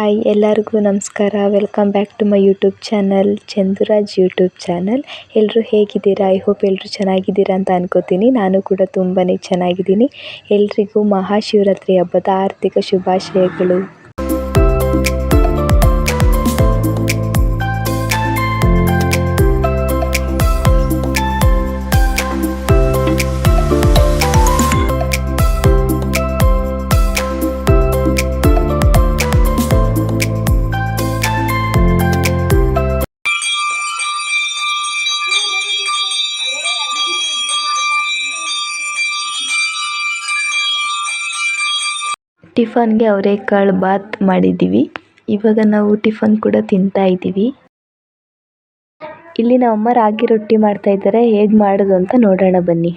Hi ಎಲ್ಲರಿಗೂ ನಮಸ್ಕಾರ. Welcome back to my YouTube channel Chanduraj YouTube channel. ಎಲ್ಲರೂ ಹೇಗಿದ್ದೀರಾ? ಐ ಹೋಪ್ ಎಲ್ಲರೂ ಚೆನ್ನಾಗಿದ್ದೀರಾ ಅಂತ ಅನ್ಕೋತೀನಿ. ನಾನು ಕೂಡ ತುಂಬಾ ಚೆನ್ನಾಗಿದ್ದೀನಿ. ಎಲ್ರಿಗೂ ಮಹಾಶಿವರಾತ್ರಿ ಹಬ್ಬದ ಆರ್ಥಿಕ ಶುಭಾಶಯಗಳು. ಟಿಫನ್ಗೆ ಅವರೆಕಾಳು ಬಾತ್ ಮಾಡಿದ್ದೀವಿ. ಇವಾಗ ನಾವು ಟಿಫನ್ ಕೂಡ ತಿಂತಾ ಇದ್ದೀವಿ. ಇಲ್ಲಿ ನಮ್ಮಮ್ಮ ರಾಗಿ ರೊಟ್ಟಿ ಮಾಡ್ತಾ ಇದ್ದಾರೆ. ಹೇಗೆ ಮಾಡೋದು ಅಂತ ನೋಡೋಣ ಬನ್ನಿ.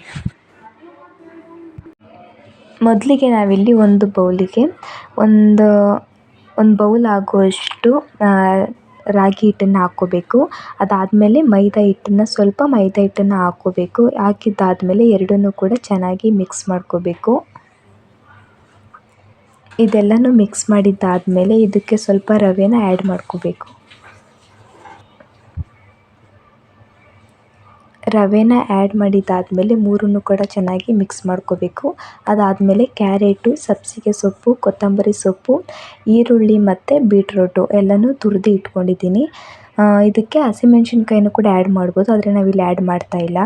ಮೊದಲಿಗೆ ನಾವಿಲ್ಲಿ ಒಂದು ಬೌಲಿಗೆ ಒಂದು ಬೌಲ್ ಆಗುವಷ್ಟು ರಾಗಿ ಹಿಟ್ಟನ್ನು ಹಾಕ್ಕೋಬೇಕು. ಅದಾದಮೇಲೆ ಸ್ವಲ್ಪ ಮೈದಾ ಹಿಟ್ಟನ್ನು ಹಾಕ್ಕೋಬೇಕು. ಹಾಕಿದ್ದಾದಮೇಲೆ ಎರಡನ್ನೂ ಕೂಡ ಚೆನ್ನಾಗಿ ಮಿಕ್ಸ್ ಮಾಡ್ಕೋಬೇಕು. ಇದೆಲ್ಲನೂ ಮಿಕ್ಸ್ ಮಾಡಿದ್ದಾದಮೇಲೆ ಇದಕ್ಕೆ ಸ್ವಲ್ಪ ರವೆನ ಆ್ಯಡ್ ಮಾಡ್ಕೋಬೇಕು. ರವೆನ ಆ್ಯಡ್ ಮಾಡಿದ್ದಾದಮೇಲೆ ಮೂರನ್ನು ಕೂಡ ಚೆನ್ನಾಗಿ ಮಿಕ್ಸ್ ಮಾಡ್ಕೋಬೇಕು. ಅದಾದಮೇಲೆ ಕ್ಯಾರೆಟು, ಸಬ್ಬಸಿಗೆ ಸೊಪ್ಪು, ಕೊತ್ತಂಬರಿ ಸೊಪ್ಪು, ಈರುಳ್ಳಿ ಮತ್ತು ಬೀಟ್ರೋಟು ಎಲ್ಲನೂ ತುರಿದು ಇಟ್ಕೊಂಡಿದ್ದೀನಿ. ಇದಕ್ಕೆ ಹಸಿಮೆಣ್ಸಿನ್ಕಾಯಿನೂ ಕೂಡ ಆ್ಯಡ್ ಮಾಡ್ಬೋದು, ಆದರೆ ನಾವಿಲ್ಲಿ ಆ್ಯಡ್ ಮಾಡ್ತಾಯಿಲ್ಲ.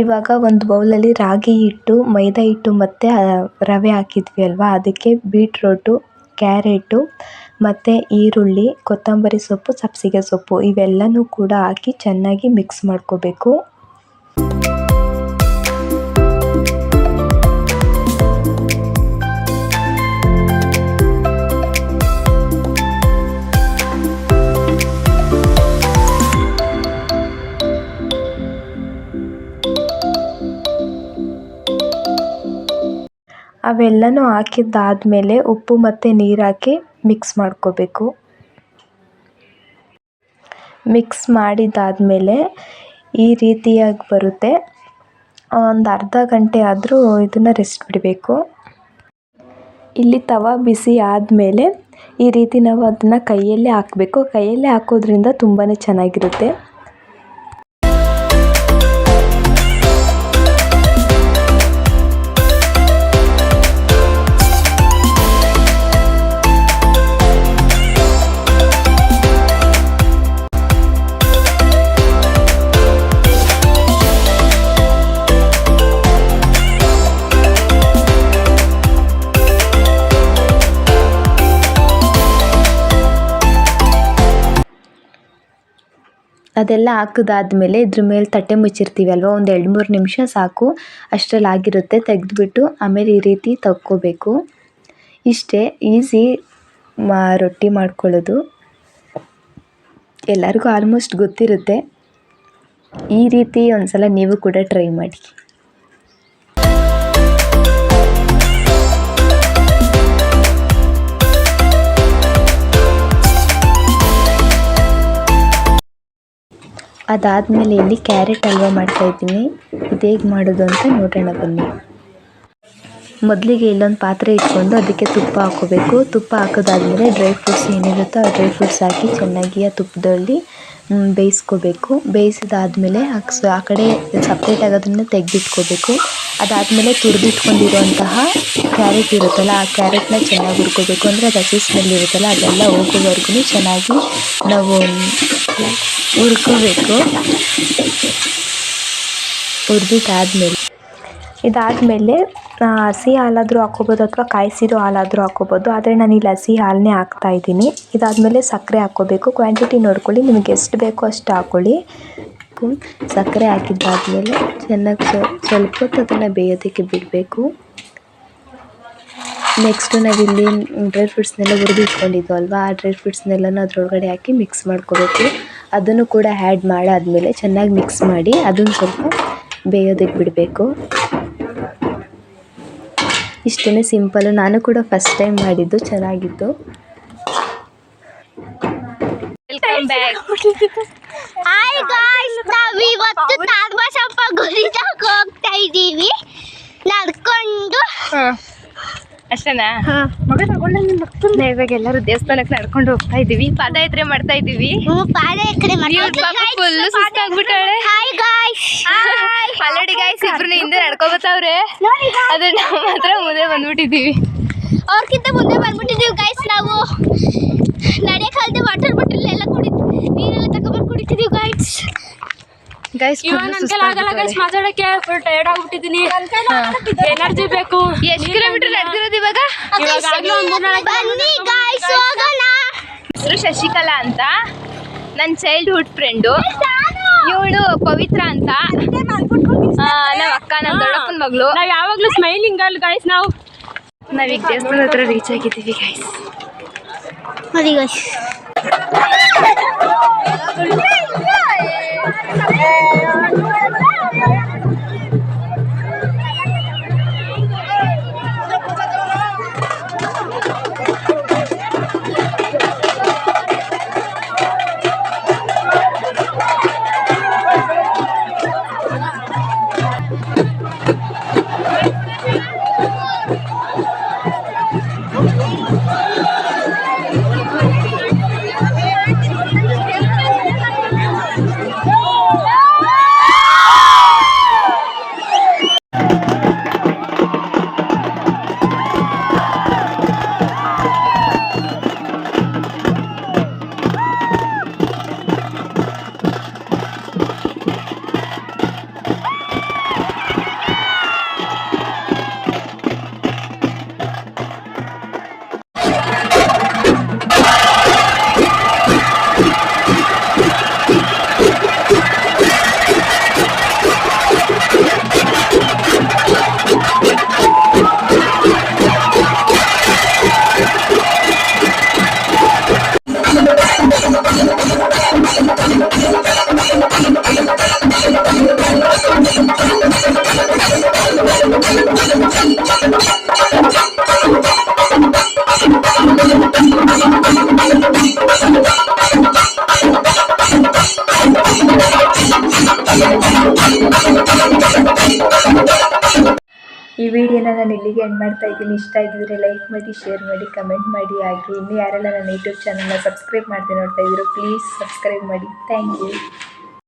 ಇವಾಗ ಒಂದು ಬೌಲಲ್ಲಿ ರಾಗಿ ಹಿಟ್ಟು, ಮೈದಾ ಹಿಟ್ಟು ಮತ್ತು ರವೆ ಹಾಕಿದ್ವಿ ಅಲ್ವಾ, ಅದಕ್ಕೆ ಬೀಟ್ರೋಟು, ಕ್ಯಾರೆಟು ಮತ್ತು ಈರುಳ್ಳಿ, ಕೊತ್ತಂಬರಿ ಸೊಪ್ಪು, ಸಬ್ಬಸಿಗೆ ಸೊಪ್ಪು ಇವೆಲ್ಲನೂ ಕೂಡ ಹಾಕಿ ಚೆನ್ನಾಗಿ ಮಿಕ್ಸ್ ಮಾಡ್ಕೋಬೇಕು. ಅವೆಲ್ಲನೂ ಹಾಕಿದ್ದಾದಮೇಲೆ ಉಪ್ಪು ಮತ್ತು ನೀರು ಹಾಕಿ ಮಿಕ್ಸ್ ಮಾಡ್ಕೋಬೇಕು. ಮಿಕ್ಸ್ ಮಾಡಿದ್ದಾದಮೇಲೆ ಈ ರೀತಿಯಾಗಿ ಬರುತ್ತೆ. ಒಂದು ಅರ್ಧ ಗಂಟೆ ಆದರೂ ಇದನ್ನು ರೆಸ್ಟ್ ಬಿಡಬೇಕು. ಇಲ್ಲಿ ತವ ಬಿಸಿ ಆದಮೇಲೆ ಈ ರೀತಿ ನಾವು ಅದನ್ನು ಕೈಯಲ್ಲೇ ಹಾಕಬೇಕು. ಕೈಯಲ್ಲೇ ಹಾಕೋದ್ರಿಂದ ತುಂಬಾ ಚೆನ್ನಾಗಿರುತ್ತೆ. ಅದೆಲ್ಲ ಹಾಕಿದಾದ್ಮೇಲೆ ಇದ್ರ ಮೇಲೆ ತಟ್ಟೆ ಮುಚ್ಚಿರ್ತೀವಿ ಅಲ್ವಾ, ಒಂದು 2-3 ನಿಮಿಷ ಸಾಕು. ಅಷ್ಟರಲ್ಲಿ ಆಗಿರುತ್ತೆ. ತೆಗೆದುಬಿಟ್ಟು ಆಮೇಲೆ ಈ ರೀತಿ ತಕ್ಕೋಬೇಕು. ಇಷ್ಟೇ ಈಸಿ ರೊಟ್ಟಿ ಮಾಡ್ಕೊಳ್ಳೋದು. ಎಲ್ಲರಿಗೂ ಆಲ್ಮೋಸ್ಟ್ ಗೊತ್ತಿರುತ್ತೆ. ಈ ರೀತಿ ಒಂದ್ಸಲ ನೀವು ಕೂಡ ಟ್ರೈ ಮಾಡಿ. ಅದಾದಮೇಲೆ ಇಲ್ಲಿ ಕ್ಯಾರೆಟ್ ಹಲ್ವ ಮಾಡ್ತಾಯಿದ್ದೀನಿ. ಇದು ಹೇಗೆ ಮಾಡೋದು ಅಂತ ನೋಡೋಣ ಬನ್ನಿ. ಮೊದಲಿಗೆ ಇಲ್ಲೊಂದು ಪಾತ್ರೆ ಇಟ್ಕೊಂಡು ಅದಕ್ಕೆ ತುಪ್ಪ ಹಾಕ್ಕೋಬೇಕು. ತುಪ್ಪ ಹಾಕೋದಾದ್ಮೇಲೆ ಡ್ರೈ ಫ್ರೂಟ್ಸ್ ಏನಿರುತ್ತೋ ಆ ಡ್ರೈ ಫ್ರೂಟ್ಸ್ ಹಾಕಿ ಚೆನ್ನಾಗಿ ಆ ತುಪ್ಪದಲ್ಲಿ ಬೇಯಿಸ್ಕೋಬೇಕು. ಬೇಯಿಸಿದಾದ್ಮೇಲೆ ಆ ಕಡೆ ಸಪ್ರೇಟಾಗಿ ಅದನ್ನು ತೆಗೆದಿಟ್ಕೋಬೇಕು. ಅದಾದಮೇಲೆ ತುರಿದಿಟ್ಕೊಂಡಿರುವಂತಹ ಕ್ಯಾರೆಟ್ ಇರುತ್ತಲ್ಲ, ಆ ಕ್ಯಾರೆಟ್ನ ಚೆನ್ನಾಗಿ ಹುರ್ಕೋಬೇಕು. ಅಂದರೆ ಅದು ಹಸಿ ಸ್ಮೆಲ್ ಇರುತ್ತಲ್ಲ ಅದೆಲ್ಲ ಹೋಗೋವರೆಗೂ ಚೆನ್ನಾಗಿ ನಾವು ಹುರ್ಕೋಬೇಕು. ಇದಾದಮೇಲೆ ಹಸಿ ಹಾಲಾದರೂ ಹಾಕ್ಕೋಬೋದು ಅಥವಾ ಕಾಯಿಸಿರೋ ಹಾಲಾದರೂ ಹಾಕ್ಕೋಬೋದು, ಆದರೆ ನಾನು ಇಲ್ಲಿ ಹಸಿ ಹಾಲನ್ನೇ ಹಾಕ್ತಾಯಿದ್ದೀನಿ. ಇದಾದಮೇಲೆ ಸಕ್ಕರೆ ಹಾಕ್ಕೋಬೇಕು. ಕ್ವಾಂಟಿಟಿ ನೋಡ್ಕೊಳ್ಳಿ, ನಿಮಗೆ ಎಷ್ಟು ಬೇಕೋ ಅಷ್ಟು ಹಾಕ್ಕೊಳ್ಳಿ. ಸಕ್ಕರೆ ಹಾಕಿದ್ದಾದಮೇಲೆ ಚೆನ್ನಾಗಿ ಸ್ವಲ್ಪ ಹೊತ್ತು ಅದನ್ನು ಬೇಯೋದಕ್ಕೆ ಬಿಡಬೇಕು. ನೆಕ್ಸ್ಟು ನಾವಿಲ್ಲಿ ಡ್ರೈ ಫ್ರೂಟ್ಸ್ನೆಲ್ಲ ಹುರಿದು ಇಟ್ಕೊಂಡಿದ್ದು ಅಲ್ವಾ, ಆ ಡ್ರೈ ಫ್ರೂಟ್ಸ್ನೆಲ್ಲನೂ ಅದರೊಳಗಡೆ ಹಾಕಿ ಮಿಕ್ಸ್ ಮಾಡ್ಕೋಬೇಕು. ಅದನ್ನು ಕೂಡ ಆ್ಯಡ್ ಮಾಡಾದಮೇಲೆ ಚೆನ್ನಾಗಿ ಮಿಕ್ಸ್ ಮಾಡಿ ಅದನ್ನು ಸ್ವಲ್ಪ ಬೇಯೋದಕ್ಕೆ ಬಿಡಬೇಕು. ಇಷ್ಟೇ ಸಿಂಪಲ್ಲು. ನಾನು ಕೂಡ ಫಸ್ಟ್ ಟೈಮ್ ಮಾಡಿದ್ದು, ಚೆನ್ನಾಗಿತ್ತು. Welcome back. ಹಾಯ್ ಗಾಯ್ಸ್, ನಾವು ಇವತ್ತು ತಾಡ್ಬಸಪ್ಪ ಗುಡಿ ತನಕ ಹೋಗ್ತಾ ಇದ್ದೀವಿ ನಡ್ಕೊಂಡು. ಇಷ್ಟನಾ? ಇವಾಗ ಎಲ್ಲರೂ ದೇವಸ್ಥಾನಕ್ಕೆ ನಡ್ಕೊಂಡು ಹೋಗ್ತಾ ಇದೀವಿ, ಪಾದಯಾತ್ರೆ ಮಾಡ್ತಾ ಇದೀವಿ. ಫುಲ್ ಸುಸ್ತಾಗ್ಬಿಟ್ಟಾಳೆ. ಆಲ್ರೆಡಿ ಗಾಯ್ಸ್ ಇಬ್ರು ಹಿಂದೆ ನಡ್ಕೋಬತ್ತವ್ರೆ, ಆದ್ರೆ ನಾವು ಮಾತ್ರ ಮುಂದೆ ಬಂದ್ಬಿಟ್ಟಿದೀವಿ. ಅವ್ರಕ್ಕಿಂತ ಮುಂದೆ ಬಂದ್ಬಿಟ್ಟಿದೀವಿ ಗಾಯ್ಸ್. ನಾವು ನಡೆಯಕ್ಕಾಗದೆ ವಾಟರ್ ಬಾಟಲ್ ಎಲ್ಲ ನೀರೆಲ್ಲ ತಗೊಂಡ್ಬಂದು ಕುಡಿತಿದೀವಿ ಗಾಯ್ಸ್. ಮಾತಾಡಕ್ಕೆ ಫುಲ್ ಟೈರ್ಡ್ ಆಗ್ಬಿಟ್ಟಿದೀನಿ. ಎನರ್ಜಿ ಬೇಕು. ಎಷ್ಟು ಕಿಲೋಮೀಟರ್ ನಡೆದಿರೋದು ಇವಾಗ? ಹೆಸರು ಶಶಿಕಲಾ ಅಂತ, ನನ್ನ ಚೈಲ್ಡ್ಹುಡ್ ಫ್ರೆಂಡು. ಇವಳು ಪವಿತ್ರ ಅಂತ, ನಮ್ಮ ಅಕ್ಕ, ನಮ್ಮ ದೊಡ್ಡಪ್ಪನ ಮಗಳು. ನಾವ್ ಯಾವಾಗ್ಲೂ ಸ್ಮೈಲಿಂಗ್ ಅಲ್ಲಿ ಗಾಯ್ಸ್. ನಾವೀಗ ದೇವಸ್ಥಾನದ ಹತ್ರ ರೀಚ್ ಆಗಿದ್ದೀವಿ ಗಾಯ್ಸ್. ನೋಡಿ ಗಾಯ್ಸ್, ಈ ವಿಡಿಯೋನ ನಾನು ಇಲ್ಲಿಗೆ ಎಂಡ್ ಮಾಡ್ತಾ ಇದ್ದೀನಿ. ಇಷ್ಟ ಆಗಿದ್ರೆ ಲೈಕ್ ಮಾಡಿ, ಶೇರ್ ಮಾಡಿ, ಕಮೆಂಟ್ ಮಾಡಿ. ಹಾಗೆ ಇನ್ನೂ ಯಾರೆಲ್ಲ ನನ್ನ ಯೂಟ್ಯೂಬ್ ಚಾನಲ್ನ ಸಬ್ಸ್ಕ್ರೈಬ್ ಮಾಡದೆ ನೋಡ್ತಾ ಇದ್ದೀರೋ ಪ್ಲೀಸ್ ಸಬ್ಸ್ಕ್ರೈಬ್ ಮಾಡಿ. Thank you.